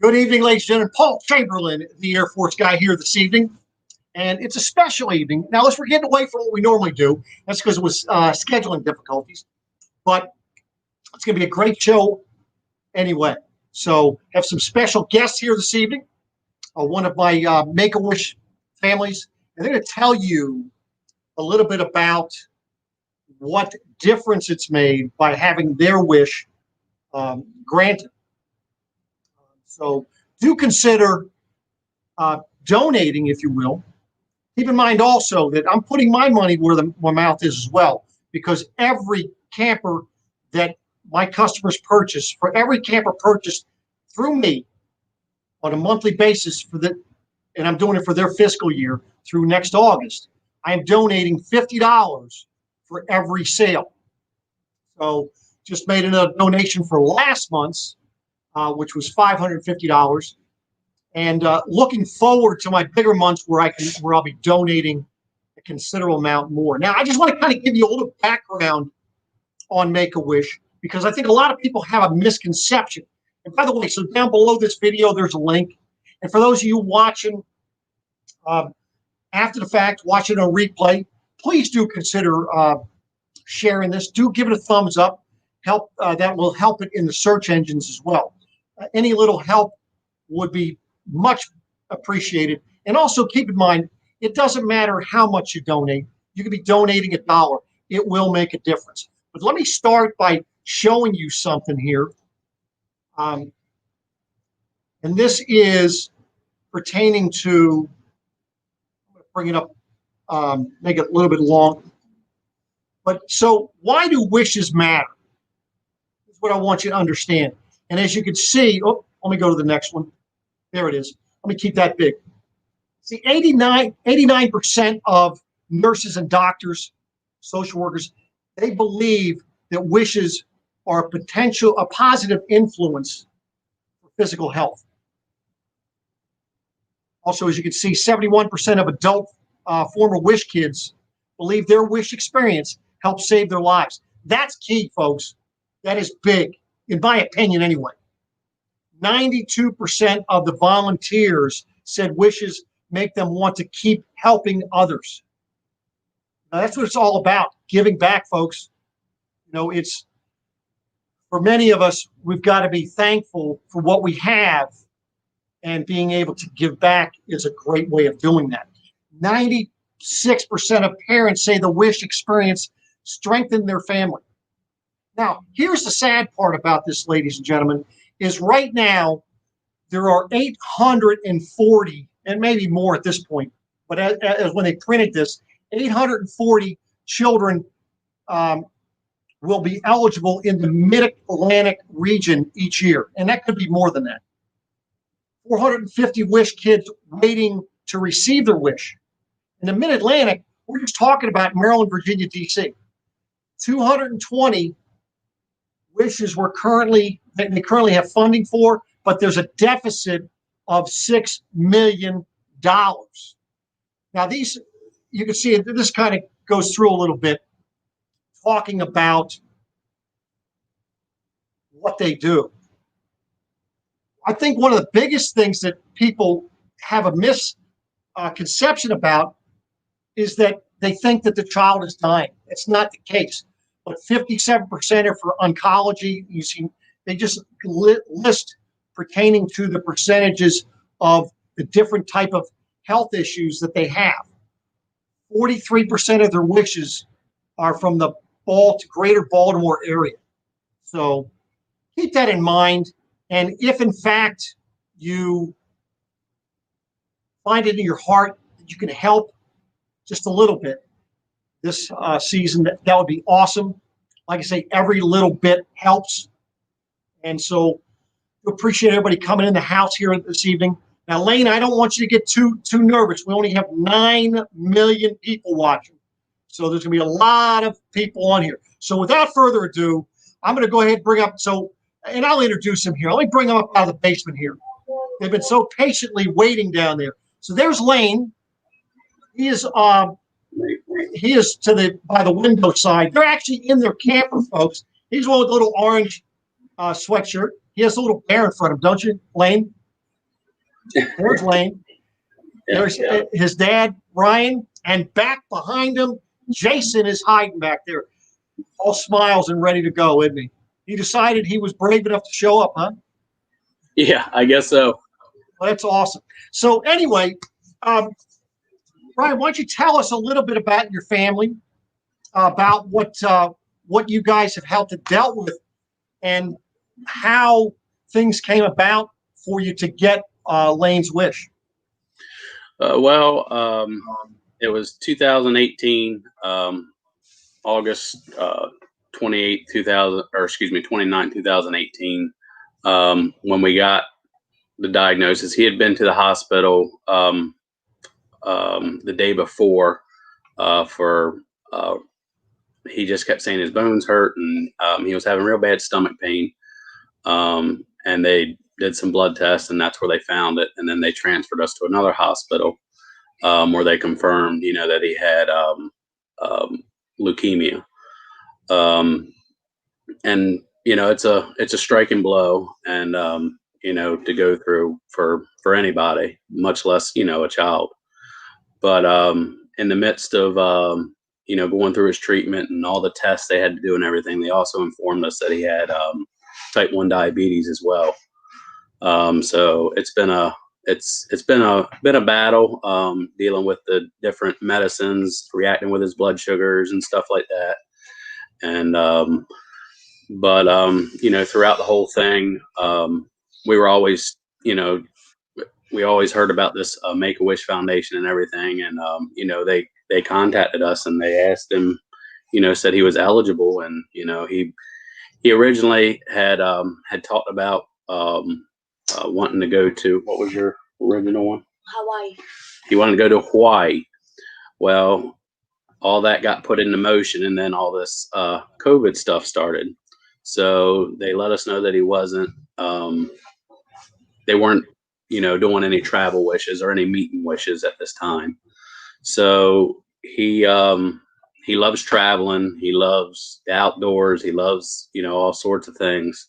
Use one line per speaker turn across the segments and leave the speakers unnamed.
Good evening, ladies and gentlemen. Paul Chamberlain, the Air Force guy here this evening. And it's a special evening. Now, we're getting away from what we normally do. That's because it was scheduling difficulties. But it's going to be a great show anyway. So have some special guests here this evening. One of my Make-A-Wish families. And they're going to tell you a little bit about what difference it's made by having their wish granted. So do consider donating, if you will. Keep in mind also that I'm putting my money where my mouth is as well, because every camper that my customers purchase, for every camper purchased through me on a monthly basis and I'm doing it for their fiscal year through next August, I am donating $50 for every sale. So just made another donation for last month's, which was $550, and looking forward to my bigger months where I'll be donating a considerable amount more. Now, I just want to kind of give you a little background on Make-A-Wish, because I think a lot of people have a misconception. And by the way, so down below this video, there's a link. And for those of you watching after the fact, watching on replay, please do consider sharing this. Do give it a thumbs up. That will help it in the search engines as well. Any little help would be much appreciated. And also keep in mind, it doesn't matter how much you donate. You could be donating $1. It will make a difference. But let me start by showing you something here. And this is pertaining to, I'm going to bring it up, make it a little bit long. But so why do wishes matter? That's what I want you to understand. And as you can see, let me go to the next one. There it is. Let me keep that big. See, 89% of nurses and doctors, social workers, they believe that wishes are a positive influence for physical health. Also, as you can see, 71% of adult former wish kids believe their wish experience helped save their lives. That's key, folks. That is big, in my opinion anyway. 92% of the volunteers said wishes make them want to keep helping others. Now, that's what it's all about, giving back, folks. You know, it's, for many of us, we've got to be thankful for what we have, and being able to give back is a great way of doing that. 96% of parents say the wish experience strengthened their family. Now, here's the sad part about this, ladies and gentlemen, is right now there are 840, and maybe more at this point, but as when they printed this, 840 children will be eligible in the Mid-Atlantic region each year, and that could be more than that. 450 wish kids waiting to receive their wish. In the Mid-Atlantic, we're just talking about Maryland, Virginia, D.C. 220 wishes they currently have funding for, but there's a deficit of $6 million. Now, these, you can see this kind of goes through a little bit, talking about what they do. I think one of the biggest things that people have a misconception about is that they think that the child is dying. It's not the case. But 57% are for oncology. You see, they just list pertaining to the percentages of the different type of health issues that they have. 43% of their wishes are from the greater Baltimore area. So keep that in mind. And if in fact you find it in your heart that you can help just a little bit this season, that would be awesome. Like I say, every little bit helps. And so we appreciate everybody coming in the house here this evening. Now, Lane, I don't want you to get too nervous. We only have 9 million people watching. So there's going to be a lot of people on here. So without further ado, I'm going to go ahead and bring up, and I'll introduce him here. Let me bring him up out of the basement here. They've been so patiently waiting down there. So there's Lane. He is by the window side. They're actually in their camper, folks. He's one with a little orange sweatshirt. He has a little bear in front of him, don't you, Lane? There's Lane.
Yeah,
There's his dad, Ryan, and back behind him, Jason is hiding back there, all smiles and ready to go, isn't he? He decided he was brave enough to show up, huh?
yeah, I guess so.
Well, that's awesome. So anyway, Ryan, why don't you tell us a little bit about your family, about what you guys have helped to dealt with, and how things came about for you to get Lane's wish.
Well, it was 2018, August 28th, 2000, or excuse me, 29th, 2018, when we got the diagnosis. He had been to the hospital the day before for he just kept saying his bones hurt, and he was having real bad stomach pain. And they did some blood tests, and that's where they found it. And then they transferred us to another hospital where they confirmed, that he had leukemia. And it's a striking blow, and to go through for anybody, much less a child. But in the midst of going through his treatment and all the tests they had to do and everything, they also informed us that he had type 1 diabetes as well. So it's been a battle dealing with the different medicines, reacting with his blood sugars and stuff like that. And but throughout the whole thing, we were always we always heard about this Make-A-Wish Foundation and everything, and they contacted us and they asked him, said he was eligible, and he originally had talked about wanting to go to, what was your original one?
Hawaii.
He wanted to go to Hawaii. Well, all that got put into motion, and then all this COVID stuff started. So they let us know that he wasn't. They weren't, doing any travel wishes or any meeting wishes at this time. So he loves traveling. He loves the outdoors. He loves, all sorts of things.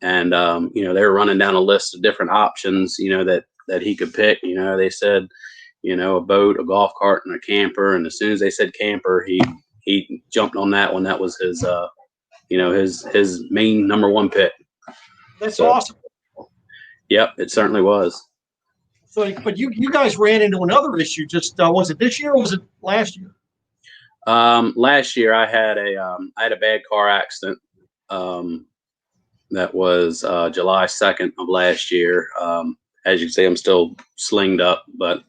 And, they were running down a list of different options, that he could pick. They said, a boat, a golf cart, and a camper. And as soon as they said camper, he jumped on that one. That was his, his main number one pick.
That's awesome.
Yep, it certainly was.
So, but you guys ran into another issue. Just was it this year or was it last year?
Last year I had a bad car accident. That was July 2nd of last year. As you can see, I'm still slinged up, but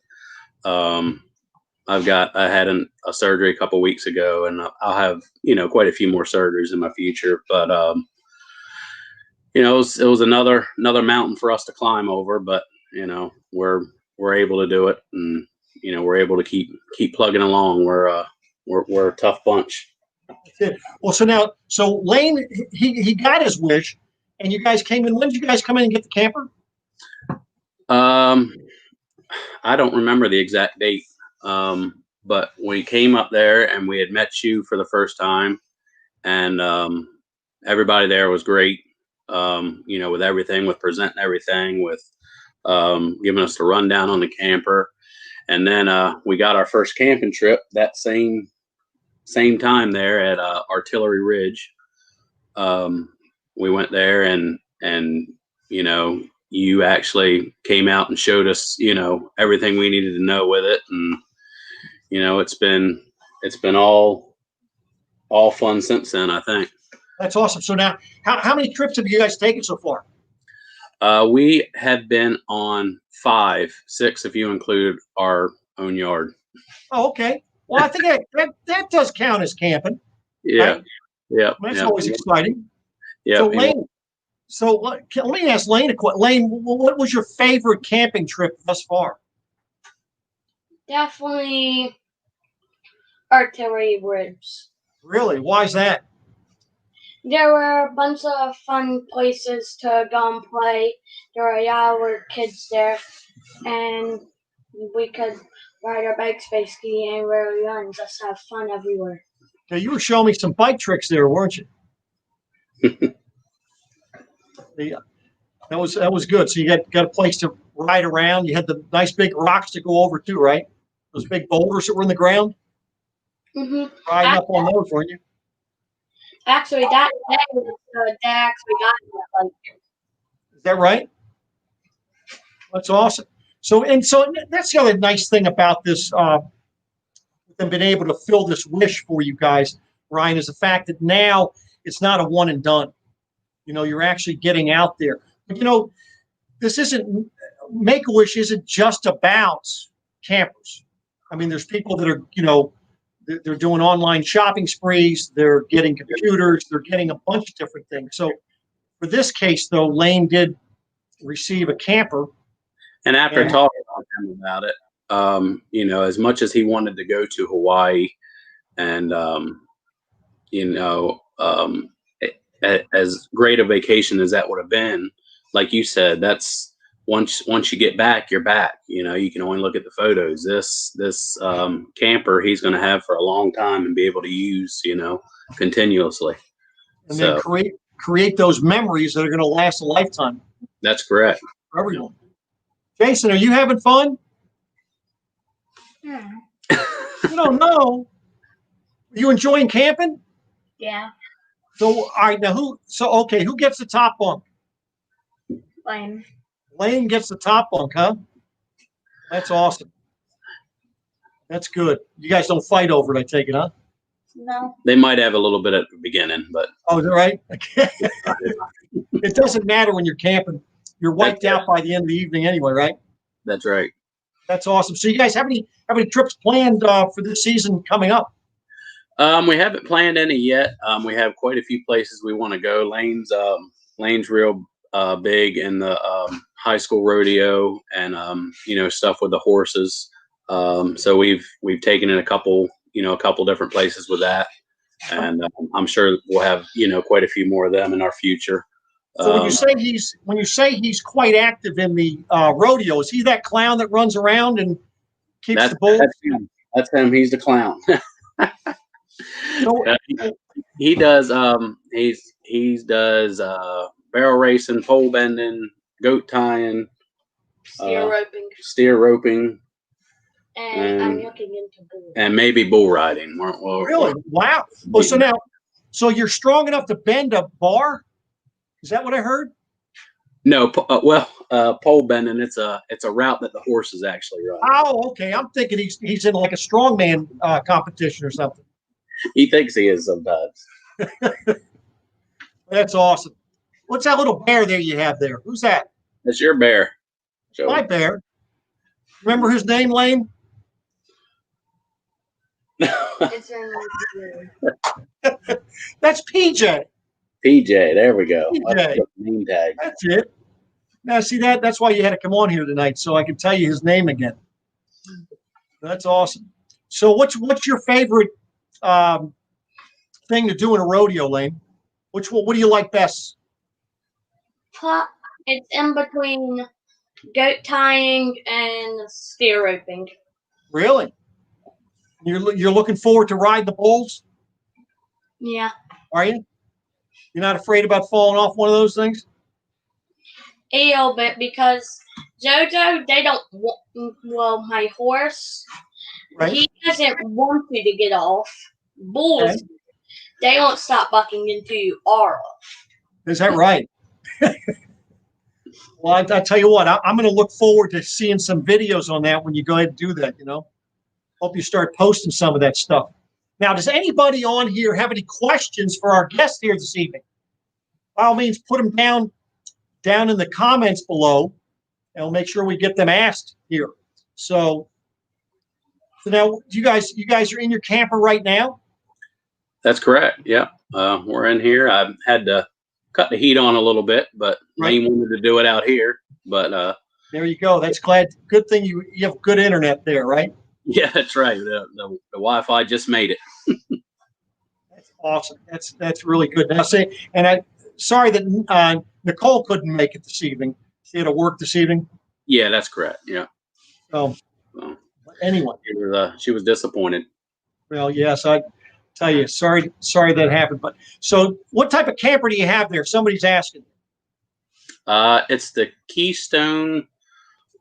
I had a surgery a couple weeks ago, and I'll have quite a few more surgeries in my future. But it was another mountain for us to climb over, but we're able to do it, and we're able to keep plugging along. We're a tough bunch.
Well, so Lane, he got his wish, and you guys came in. When did you guys come in and get the camper?
I don't remember the exact date, but we came up there and we had met you for the first time, and everybody there was great. With everything, with presenting everything, with giving us the rundown on the camper. And then we got our first camping trip that same time there at Artillery Ridge. We went there, and you actually came out and showed us everything we needed to know with it, and it's been all fun since then, I think.
That's awesome. So now, how many trips have you guys taken so far?
We have been on 6 if you include our own yard.
Oh, okay. Well, I think that does count as camping.
Yeah,
right?
Yeah.
That's always exciting.
Yeah.
So Lane, let me ask Lane a question. Lane, what was your favorite camping trip thus far?
Definitely Artillery Ridge.
Really? Why is that?
There were a bunch of fun places to go and play. There were kids there, and we could ride our bikes basically anywhere we want and just have fun everywhere.
Now, you were showing me some bike tricks there, weren't you? Yeah, that was good. So you got a place to ride around. You had the nice big rocks to go over too, right? Those big boulders that were in the ground.
Mm-hmm.
Riding up on those, weren't you?
Actually, that day was the day I actually got in that lake.
Is that right? That's awesome. So that's the other nice thing about this, them being able to fill this wish for you guys, Ryan, is the fact that now it's not a one and done. You know, you're actually getting out there. But, you know, this isn't, Make-A-Wish isn't just about campers. I mean, there's people that are, you know, they're doing online shopping sprees. They're getting computers. They're getting a bunch of different things. So for this case, though, Lane did receive a camper.
And after talking to him about it, you know, as much as he wanted to go to Hawaii, and you know, as great a vacation as that would have been, like you said, that's once you get back, you're back. You know, you can only look at the photos. This camper he's going to have for a long time and be able to use, you know, continuously.
And then create those memories that are going to last a lifetime.
That's correct.
For everyone. Jason, are you having fun?
Hmm.
You don't know. Are you enjoying camping?
Yeah.
So, all right, now who gets the top bunk?
Lane.
Lane gets the top bunk, huh? That's awesome. That's good. You guys don't fight over it, I take it, huh?
No.
They might have a little bit at the beginning, but
oh, is that right? It doesn't matter when you're camping. You're wiped out by the end of the evening anyway, right?
That's right.
That's awesome. So you guys have any trips planned for this season coming up?
We haven't planned any yet. We have quite a few places we want to go. Lane's real big in the high school rodeo and you know, stuff with the horses. So we've taken in a couple different places with that, and I'm sure we'll have, you know, quite a few more of them in our future.
So when you say he's quite active in the rodeo, is he that clown that runs around and keeps the bulls?
That's him. He's the clown.
So,
he does he does barrel racing, pole bending, goat tying, steer roping,
and I'm looking into bull.
And maybe bull riding.
Really? Wow. Well, so you're strong enough to bend a bar? Is that what I heard?
No, pole bending. It's a route that the horses actually run.
Oh, okay. I'm thinking he's in like a strongman competition or something.
He thinks he is sometimes.
That's awesome. What's that little bear there you have there? Who's that?
That's your bear. Joey.
My bear. Remember his name, Lane?
It's
That's PJ.
PJ, there we go.
PJ.
Name tag.
That's it. Now, see that's why you had to come on here tonight, so I can tell you his name again. That's awesome. So, what's your favorite thing to do in a rodeo, Lane? What do you like best?
It's in between goat tying and steer roping.
Really? You're looking forward to riding the bulls?
Yeah.
Are you? You're not afraid about falling off one of those things?
A little bit, because JoJo, they don't want, my horse,
right.
He doesn't want you to get off. Bulls, okay. They won't stop bucking until you are off.
Is that right? Well, I tell you what, I'm going to look forward to seeing some videos on that when you go ahead and do that, you know. Hope you start posting some of that stuff. Now, does anybody on here have any questions for our guest here this evening? By all means, put them down in the comments below, and we'll make sure we get them asked here. So now, you guys are in your camper right now?
That's correct. Yeah, we're in here. I've had to cut the heat on a little bit, but Lane wanted to do it out here. But
there you go. That's good thing you have good internet there, right?
Yeah, that's right. The Wi-Fi just made it.
That's awesome. That's really good. Now, sorry that Nicole couldn't make it this evening. She had to work this evening.
Yeah, that's correct. Yeah.
So anyway,
she was disappointed.
Well, yes, I tell you, sorry that happened. But so, what type of camper do you have there? Somebody's asking.
It's the Keystone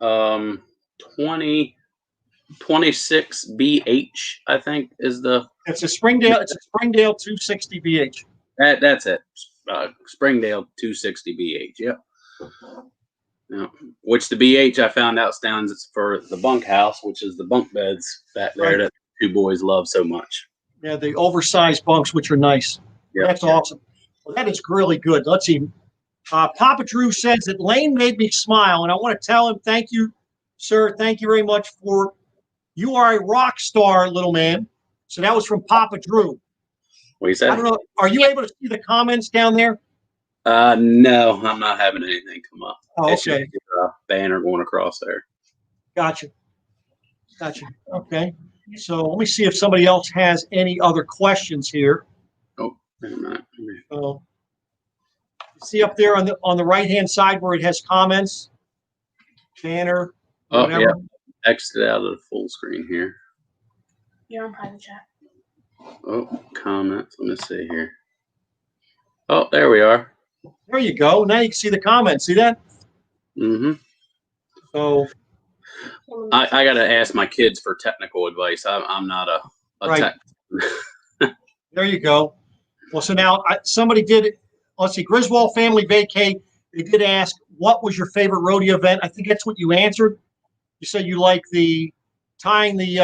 20 26 BH, I think is the.
It's a Springdale 260 BH.
That's it. Springdale 260 BH. Yep. Yeah. Which the BH I found out stands for the bunkhouse, which is the bunk beds back there that two boys love so much.
Yeah, the oversized bunks, which are nice. Yep. That's awesome. Well, that is really good. Let's see. Papa Drew says that Lane made me smile, and I want to tell him thank you, sir. Thank you very much for. You are a rock star, little man. So that was from Papa Drew.
What you said?
I don't know. Are you able to see the comments down there?
No, I'm not having anything come up.
Oh,
it's
okay.
Just a banner going across there.
Gotcha. Okay. So let me see if somebody else has any other questions here.
Oh, wait a minute.
So, see up there on the right hand side where it has comments, banner, whatever.
Yeah. Exit out of the full screen here.
You're on private chat.
Oh, comments. Let me see here. Oh, there we are.
There you go. Now you can see the comments. See that?
Mm-hmm.
So
I got to ask my kids for technical advice. I'm not a tech.
There you go. Well, so now somebody did. Let's see. Griswold Family Vacay. They did ask, what was your favorite rodeo event? I think that's what you answered. You said you like the tying the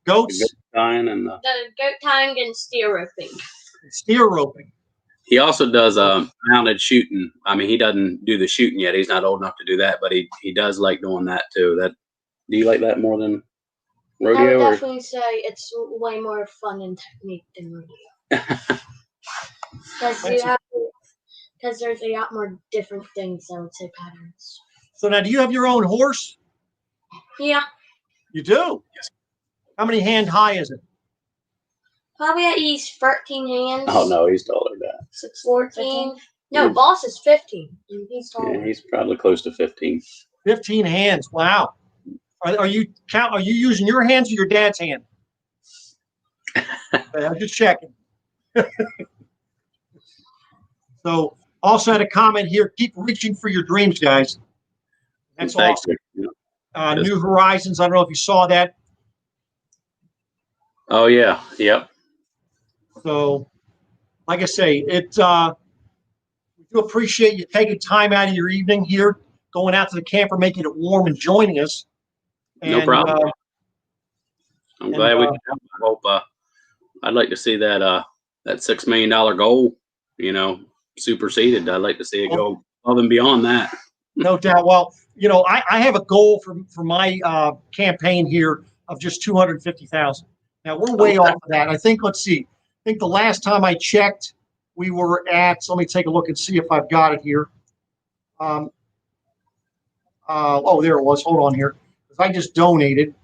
goats.
The goat tying and
the goat tying and steer roping.
Steer roping.
He also does mounted shooting. I mean, he doesn't do the shooting yet. He's not old enough to do that, but he does like doing that too. Do you like that more than rodeo?
I would definitely say it's way more fun and technique than rodeo. Because there's a lot more different things, I would say, patterns.
So now, do you have your own horse?
Yeah.
You do? Yes. How many hand high is it?
Probably at least 13 hands.
Oh, no, he's taller than that.
14. No, Boss is 15. And he's taller.
Yeah, he's probably close to 15.
15 hands. Wow. Are you using your hands or your dad's hand? Okay, I'm just checking. So, also had a comment here. Keep reaching for your dreams, guys. That's awesome. New Horizons. I don't know if you saw that.
Oh yeah. Yep.
So, like I say, we do appreciate you taking time out of your evening here, going out to the camper, making it warm, and joining us.
No problem. I'm glad we can help. I hope. I'd like to see that $6 million goal, superseded. I'd like to see it go above and beyond that.
No doubt. Well, I have a goal for my campaign here of just $250,000. Now we're way off of that. I think. Let's see. I think the last time I checked, we were at. So let me take a look and see if I've got it here. Oh, there it was. Hold on here, because I just donated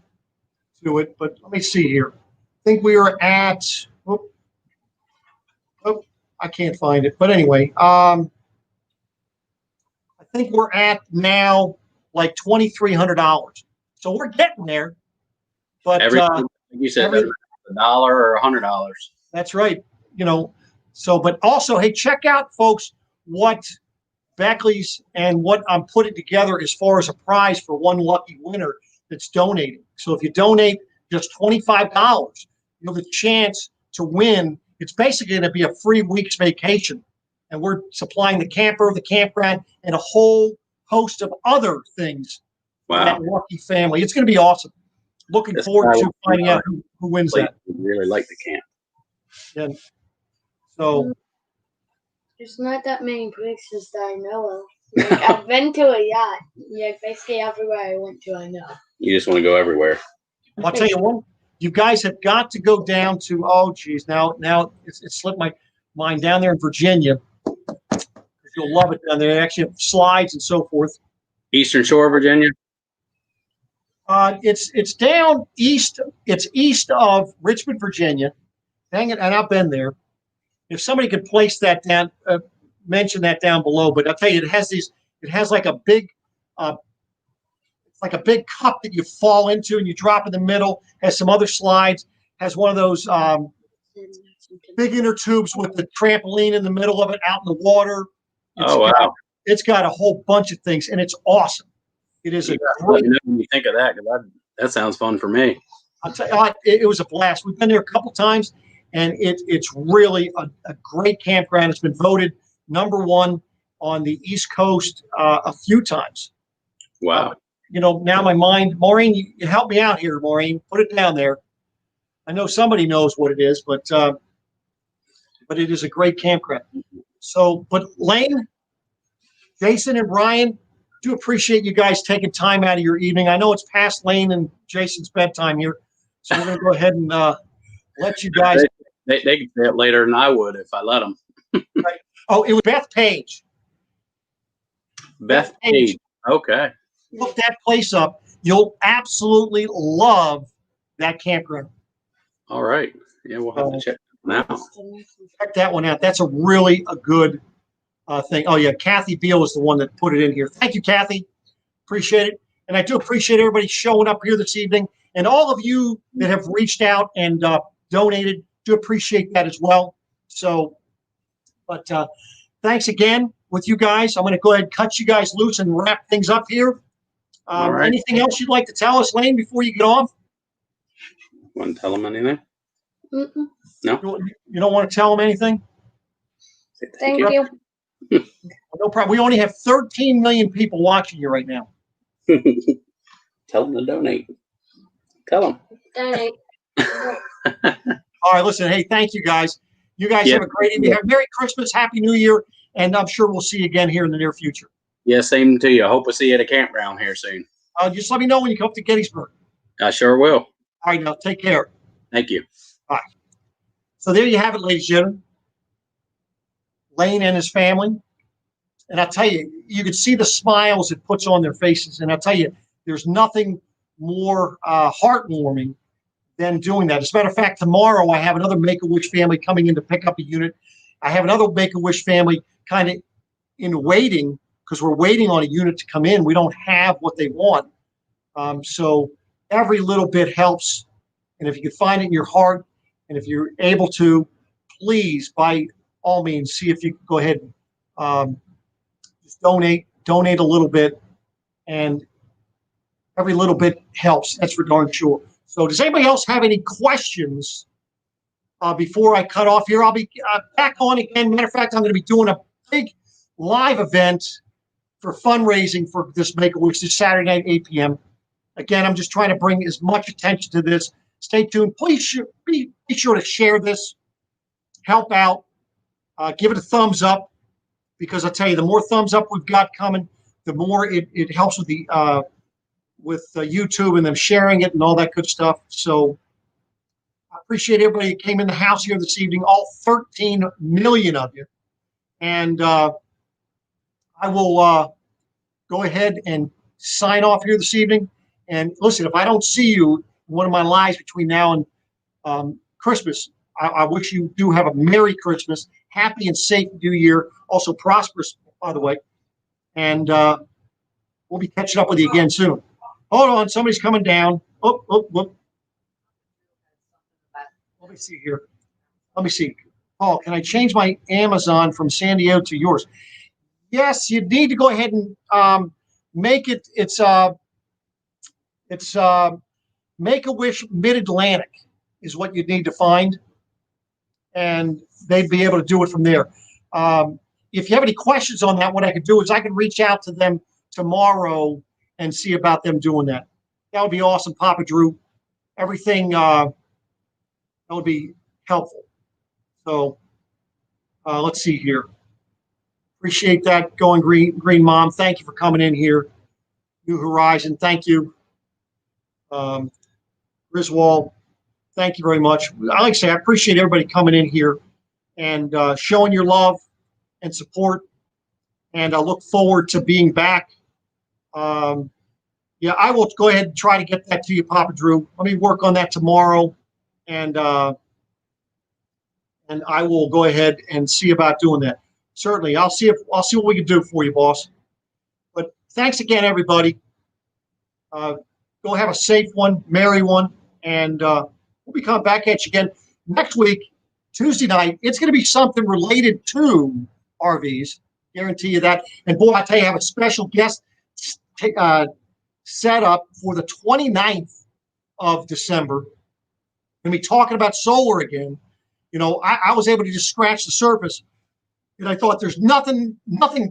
to it. But let me see here. I think we were at. I can't find it. But anyway, I think we're at now like $2,300. So we're getting there. But
you said $1 or $100.
That's right. So, but also, hey, check out, folks, what Beckley's and what I'm putting together as far as a prize for one lucky winner that's donating. So if you donate just $25, you have a chance to win. It's basically going to be a free week's vacation. And we're supplying the camper, the campground, and a whole host of other things for that lucky family. It's going to be awesome. Looking forward to finding out who wins that.
I really like the camp.
And so
there's not that many places that I know of. Like, I've been to a yacht. Yeah, basically everywhere I went to, I know.
You just want to go everywhere.
I'll tell you what. You guys have got to go down to. Oh, geez, now it slipped my mind down there in Virginia. You'll love it down there. They actually have slides and so forth.
Eastern Shore, Virginia.
It's down east. It's east of Richmond, Virginia. Dang it, and I've been there. If somebody could place that down, mention that down below. But I'll tell you, it has like a big, it's like a big cup that you fall into and you drop in the middle. Has some other slides. Has one of those big inner tubes with the trampoline in the middle of it, out in the water. It's got a whole bunch of things, and it's awesome. It is a
Let
great.
me know when you think of that, because that sounds fun for me.
I'll tell you, it was a blast. We've been there a couple times, and it's really a great campground. It's been voted #1 on the East Coast a few times.
Wow.
Now my mind, Maureen, you help me out here, Maureen. Put it down there. I know somebody knows what it is, but it is a great campground. So, but Lane, Jason, and Brian, do appreciate you guys taking time out of your evening. I know it's past Lane and Jason's bedtime here, so we're going to go ahead and let you guys.
They could say it later than I would if I let them.
Right. Oh, it was Beth Page.
Beth Page. Okay.
Look that place up. You'll absolutely love that campground.
All right. Yeah, we'll have to check it out now.
Check that one out. That's a good thing. Oh, yeah. Kathy Beal is the one that put it in here. Thank you, Kathy. Appreciate it. And I do appreciate everybody showing up here this evening. And all of you that have reached out and donated, do appreciate that as well. So, but thanks again with you guys. I'm going to go ahead and cut you guys loose and wrap things up here.
All right.
Anything else you'd like to tell us, Lane, before you get off?
Want to tell them anything?
Mm-mm.
No?
You don't want to tell them anything?
Thank you.
No problem. We only have 13 million people watching you right now.
Tell them to donate. Tell them.
Donate.
All right, listen. Hey, thank you guys. You guys have a great evening. Have Merry Christmas, Happy New Year, and I'm sure we'll see you again here in the near future.
Yeah, same to you. I hope we see you at a campground here soon.
Just let me know when you come up to Gettysburg.
I sure will.
All right, now take care.
Thank you.
Bye. So there you have it, ladies and gentlemen. Lane and his family. And I'll tell you, you can see the smiles it puts on their faces. And I'll tell you, there's nothing more heartwarming than doing that. As a matter of fact, tomorrow I have another Make-A-Wish family coming in to pick up a unit. I have another Make-A-Wish family kind of in waiting because we're waiting on a unit to come in. We don't have what they want. So every little bit helps. And if you can find it in your heart, and if you're able to, please, by all means, see if you can go ahead and just donate a little bit. And every little bit helps. That's for darn sure. So does anybody else have any questions before I cut off here? I'll be back on again. Matter of fact, I'm going to be doing a big live event for fundraising for this Make-A-Wish this Saturday night at 8 p.m. Again, I'm just trying to bring as much attention to this. Stay tuned. Please be sure to share this. Help out. Give it a thumbs up, because I'll tell you, the more thumbs up we've got coming, the more it helps with the YouTube and them sharing it and all that good stuff. So I appreciate everybody that came in the house here this evening, all 13 million of you. And I will go ahead and sign off here this evening. And listen, if I don't see you in one of my lives between now and Christmas, I wish you do have a Merry Christmas, happy and safe New Year, also prosperous, by the way. And we'll be catching up with you again soon. Hold on, somebody's coming down. Oh. Let me see here. Let me see. Paul, can I change my Amazon from San Diego to yours? Yes, you need to go ahead and make it. It's Make-A-Wish Mid-Atlantic is what you need to find, and they'd be able to do it from there. If you have any questions on that, what I could do is I can reach out to them tomorrow and see about them doing that. That would be awesome, Papa Drew. Everything that would be helpful. So let's see here. Appreciate that, Going Green Mom. Thank you for coming in here. New Horizon, thank you. Griswold, thank you very much. I like to say I appreciate everybody coming in here and showing your love and support. And I look forward to being back. Yeah, I will go ahead and try to get that to you, Papa Drew. Let me work on that tomorrow, and I will go ahead and see about doing that. Certainly, I'll see what we can do for you, boss. But thanks again, everybody. Go have a safe one, merry one, and we'll be coming back at you again next week, Tuesday night. It's going to be something related to RVs. Guarantee you that. And boy, I tell you, I have a special guest set up for the 29th of December. We're going to be talking about solar again. You know, I was able to just scratch the surface, and I thought there's nothing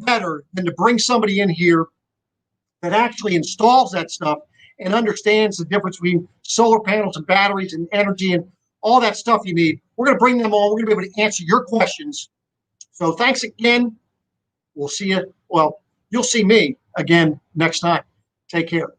better than to bring somebody in here that actually installs that stuff and understands the difference between solar panels and batteries and energy and all that stuff you need. We're going to bring them on. We're going to be able to answer your questions. So thanks again. We'll see you. Well, you'll see me again next time. Take care.